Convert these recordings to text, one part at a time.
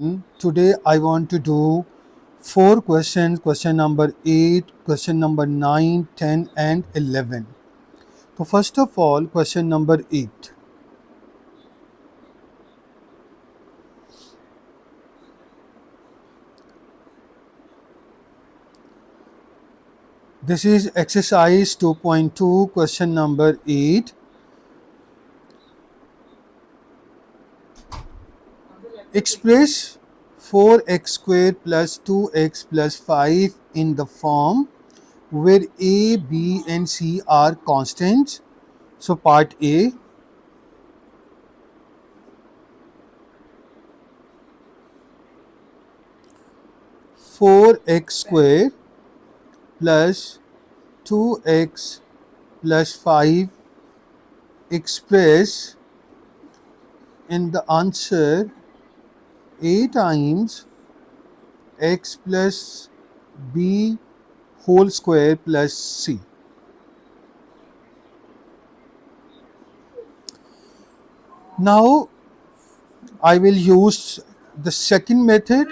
Today I want to do four questions, question number 8, question number 9, 10 and 11. So first of all, question number 8. This is exercise 2.2, question number 8. Express 4x squared plus 2x plus 5 in the form where a, b and c are constants. So part A, 4x squared plus 2x plus 5 express in the answer a times x plus b whole square plus c. Now I will use the second method.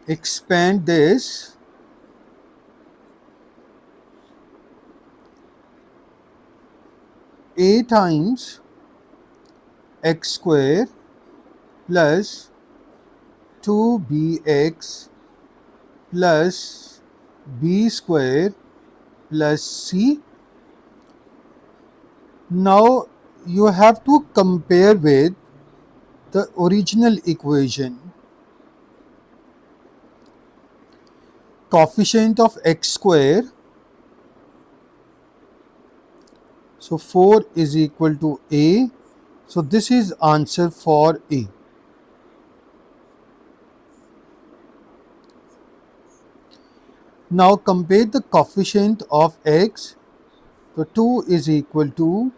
Expand this a times x square plus 2bx plus b square plus c. Now you have to compare with the original equation. Coefficient of x square, so 4 is equal to a, so this is answer for a. Now compare the coefficient of x, so 2 is equal to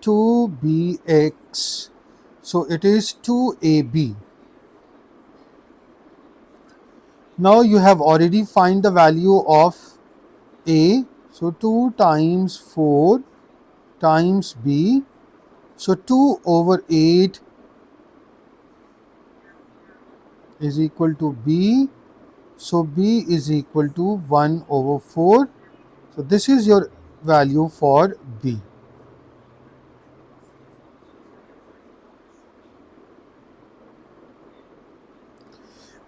2bx, so it is 2ab. Now you have already find the value of a, so 2 times 4 times b, so 2 over 8 is equal to b, so b is equal to 1 over 4. So this is your value for b.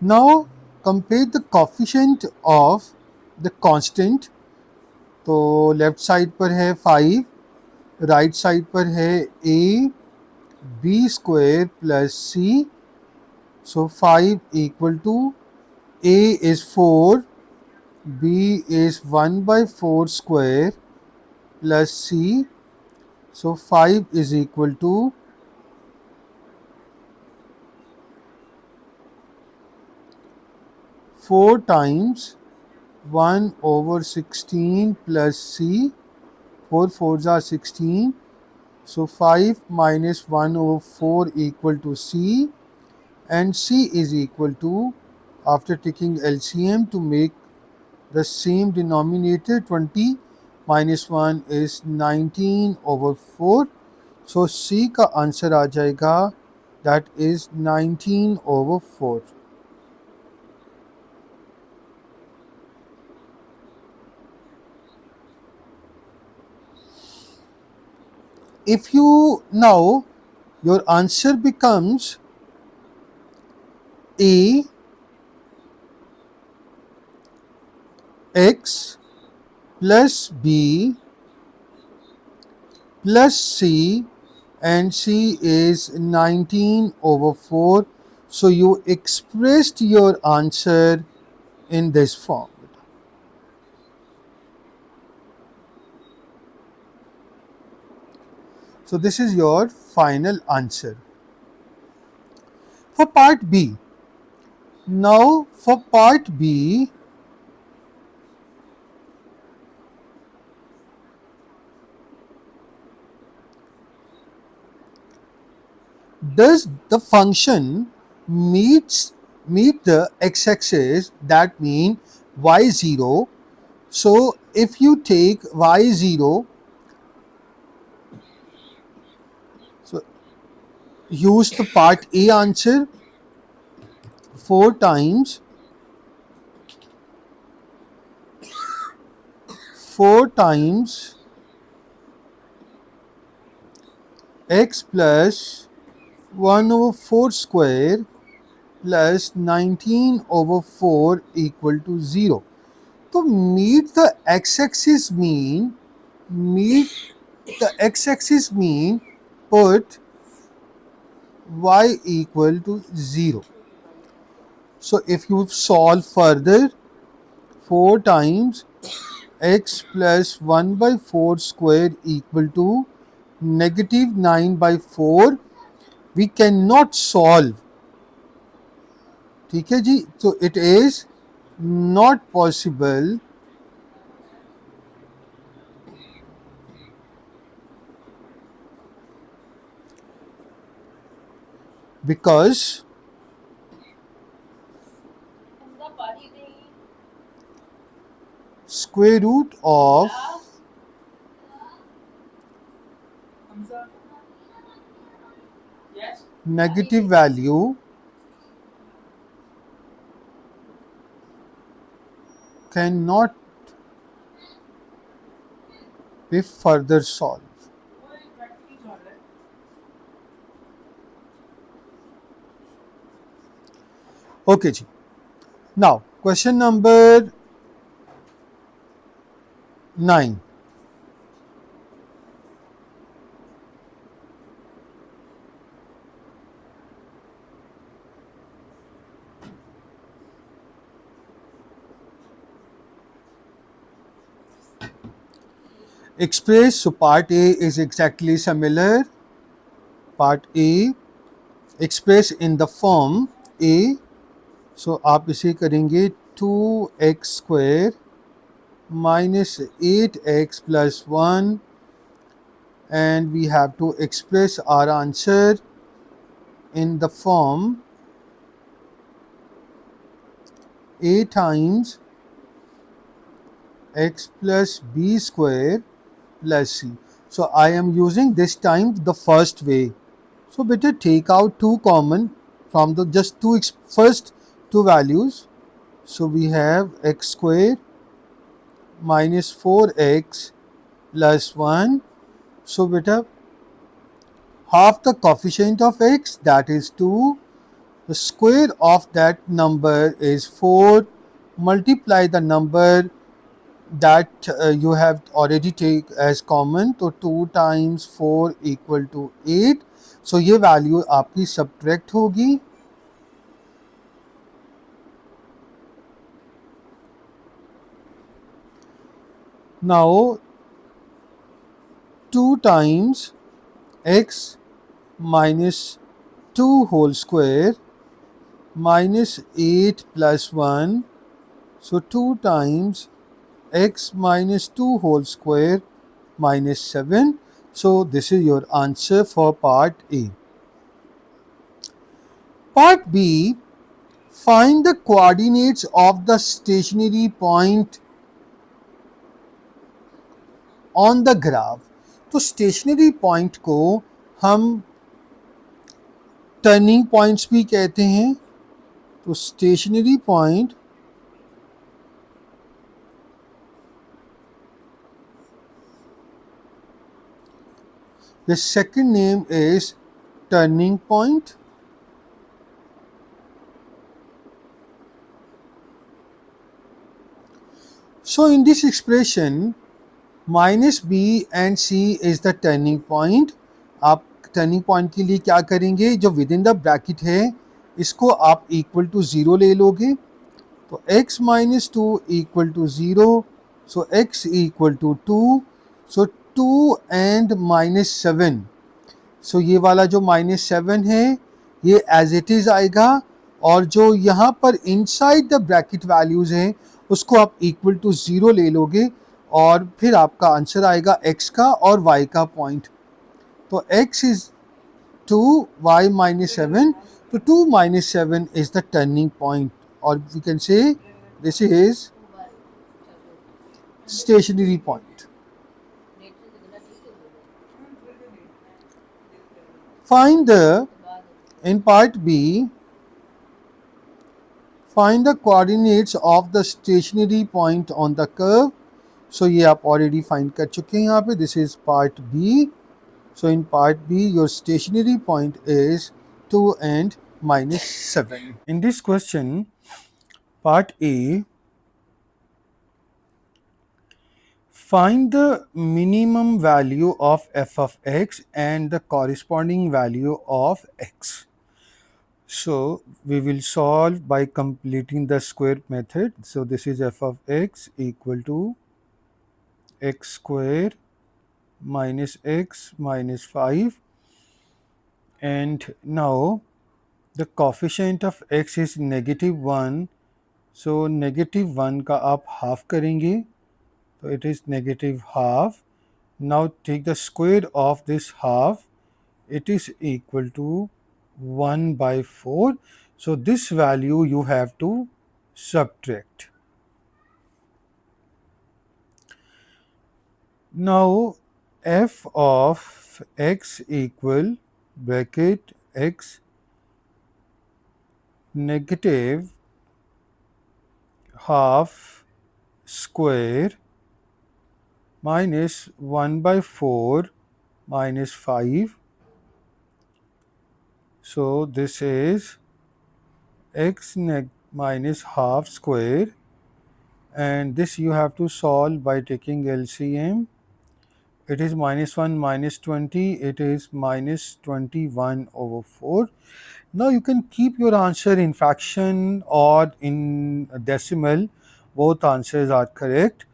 Now compare the coefficient of the constant. तो left side पर है 5, right side पर है a b square plus c. So 5 equal to a is 4, b is 1 by 4 square plus c. So 5 is equal to 4 times 1 over 16 plus c. 4 4s are 16. So 5 minus 1 over 4 equal to c, and c is equal to, after taking LCM to make the same denominator, 20 minus 1 is 19 over 4. So c का answer आ जाएगा, that is 19 over 4. If you now, your answer becomes a x plus b plus c, and c is 19 over 4. So you expressed your answer in this form. So this is your final answer. For part B, now for part B, does the function meet the x-axis, that mean y0. So if you take y0 So use the part A answer. 4 times 4 times x plus 1 over 4 square plus 19 over 4 equal to 0. So meet the x-axis mean, put y equal to 0. So if you solve further, 4 times x plus 1 by 4 square equal to negative 9 by 4. We cannot solve. ठीक है जी, so it is not possible because square root of negative value cannot be further solved. Okay ji. Now question number 9. Express, so part A is exactly similar. Part A express in the form A. So आप इसे करेंगे 2x square minus 8x plus 1, and we have to express our answer in the form a times x plus b square plus c. So I am using this time the first way. So better take out 2 common from the just first two values. So we have x square minus 4x plus 1. So better half the coefficient of x, that is 2. The square of that number is 4. Multiply the number that you have already take as common, तो 2 times 4 equal to 8. So ये value आपकी subtract होगी. Now 2 times x minus 2 whole square minus 8 plus 1. So 2 times x minus 2 whole square minus 7. So this is your answer for part A. Part B, find the coordinates of the stationary point on the graph. तो stationary point को हम turning points भी कहते हैं. तो stationary point the second name is turning point. So in this expression, minus b and c is the turning point. आप turning point के लिए क्या करेंगे, जो विद इन द ब्रैकेट है इसको आप इक्वल टू 0 ले लोगे. तो x minus 2 equal to 0. So x equal to 2. So 2 and minus 7. So ये वाला जो माइनस 7 है ये एज इट इज़ आएगा, और जो यहाँ पर इनसाइड द ब्रैकेट वैल्यूज़ हैं उसको आप इक्वल टू 0 ले लोगे, और फिर आपका आंसर आएगा x का और y का पॉइंट. तो x is 2, y minus 7. So 2 minus 7 is the turning point, or we can say this is stationary point. In part B, find the coordinates of the stationary point on the curve. So ये आप already find कर चुके हैं यहाँ पे. This is part B. So in part B, your stationary point is 2 and minus 7. In this question, part A, find the minimum value of f of x and the corresponding value of x. So we will solve by completing the square method. So this is f of x equal to x square minus x minus 5, and now the coefficient of x is -1. So -1 का आप half करेंगे, so it is -half. Now take the square of this half, it is equal to 1/4. So this value you have to subtract. Now f of x equal bracket x negative half square minus 1/4 minus 5. So this is x minus half square, and this you have to solve by taking LCM. It is -1 minus 20, it is minus 21/4. Now you can keep your answer in fraction or in decimal, both answers are correct.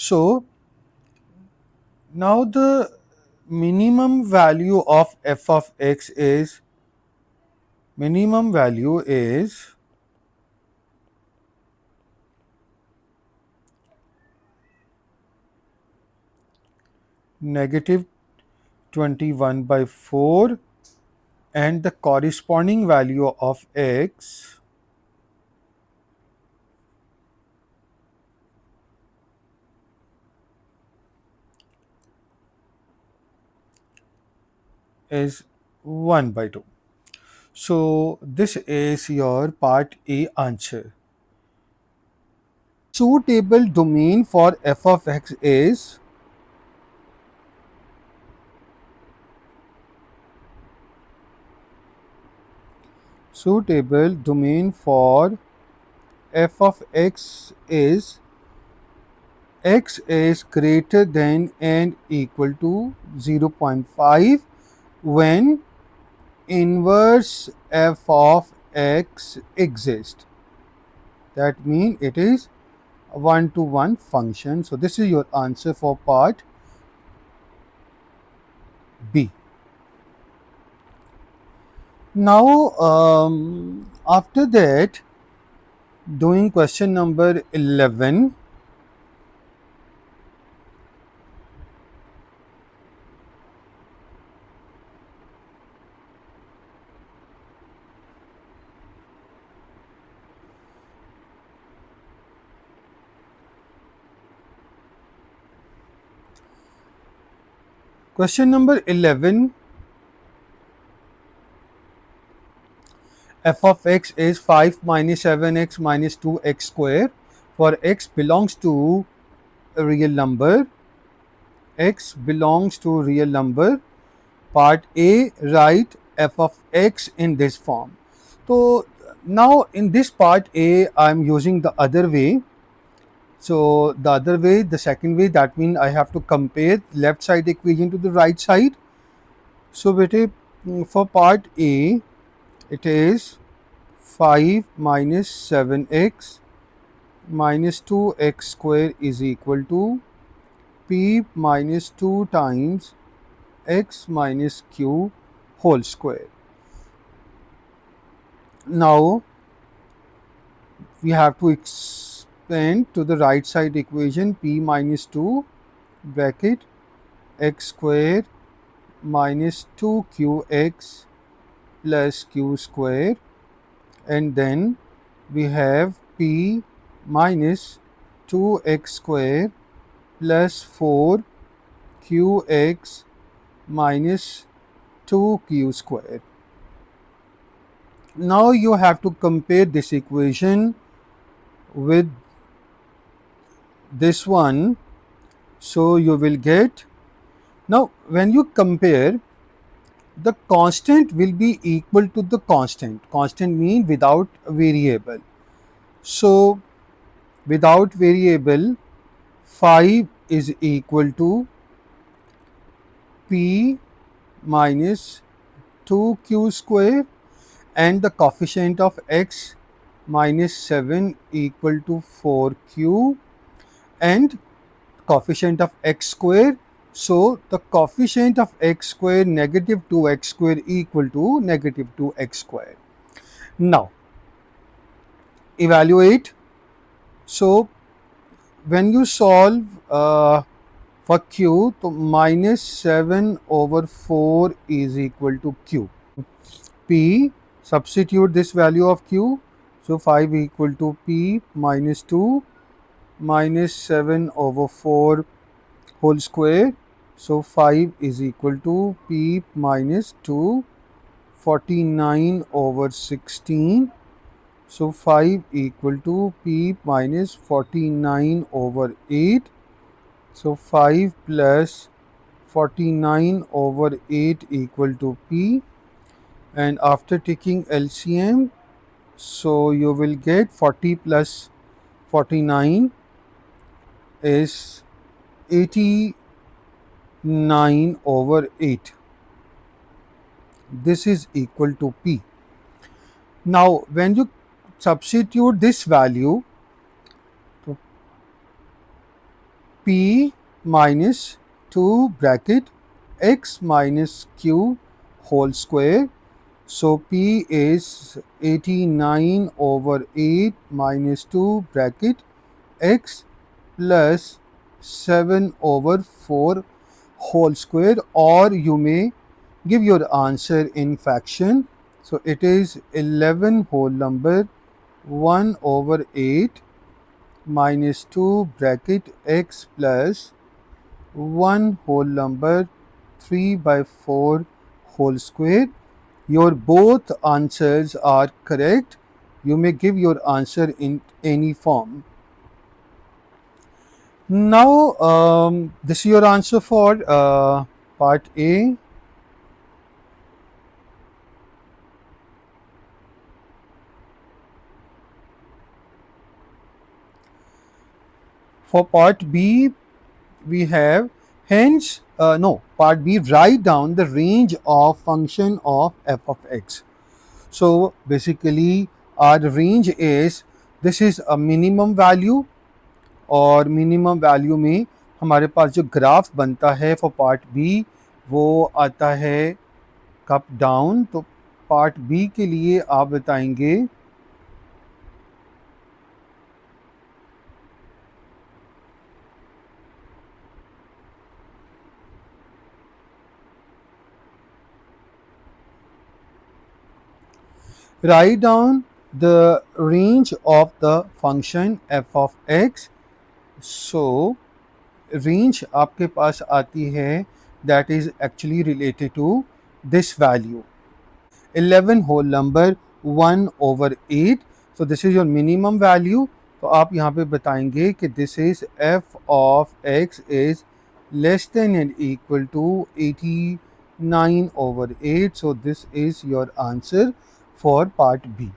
So now the minimum value of f of x is, minimum value is -21/4, and the corresponding value of x is 1/2. So this is your part A answer. Suitable domain for f of x is suitable domain for f of x is x is greater than and equal to 0.5 when inverse f of x exists. That means it is a one-to-one function. So this is your answer for part B. Now after that, doing question number 11. Question number 11, f of x is 5 minus 7x minus 2x square for x belongs to a real number. X belongs to real number. Part A, write f of x in this form. So now in this part A, I am using the other way. So the other way, the second way, that means I have to compare left side equation to the right side. So for part A, it is 5 minus 7x minus 2x square is equal to p minus 2 times x minus q whole square. Now we have to expand to the right side equation, p minus 2 bracket x square minus 2qx plus q square, and then we have p minus 2x square plus 4qx minus 2q square. Now you have to compare this equation with this one, so you will get, now when you compare, the constant will be equal to the constant mean without variable. So without variable, 5 is equal to p minus 2q square, and the coefficient of x minus 7 equal to 4q, and coefficient of x square. So the coefficient of x square negative 2x square equal to negative 2x square. Now evaluate. So when you solve for q, so minus 7 over 4 is equal to q. P, substitute this value of q. So 5 equal to p minus 2 minus 7 over 4 whole square. So 5 is equal to p minus 2, 49 over 16. So 5 equal to p minus 49 over 8. So 5 plus 49 over 8 equal to p. And after taking LCM, so you will get 40 plus 49 is 89 over 8. This is equal to p. Now when you substitute this value, so p minus 2 bracket x minus q whole square. So p is 89 over 8 minus 2 bracket x plus 7 over 4 whole square, or you may give your answer in fraction. So it is 11 whole number 1 over 8 minus 2 bracket x plus 1 whole number 3 by 4 whole square. Your both answers are correct. You may give your answer in any form. Now this is your answer for part A. For part B, we have part B, write down the range of function of f of x. So basically our range is, this is a minimum value, और minimum value में हमारे पास जो graph बनता है for part B वो आता है cup down. तो पार्ट बी के लिए आप बताएंगे write down the range of the function f of x. So range आपके पास आती है that is actually related to this value 11 whole number 1 over 8. So this is your minimum value. तो आप यहाँ पे बताएंगे कि this is f of x is less than and equal to 89 over 8. So this is your answer for part B.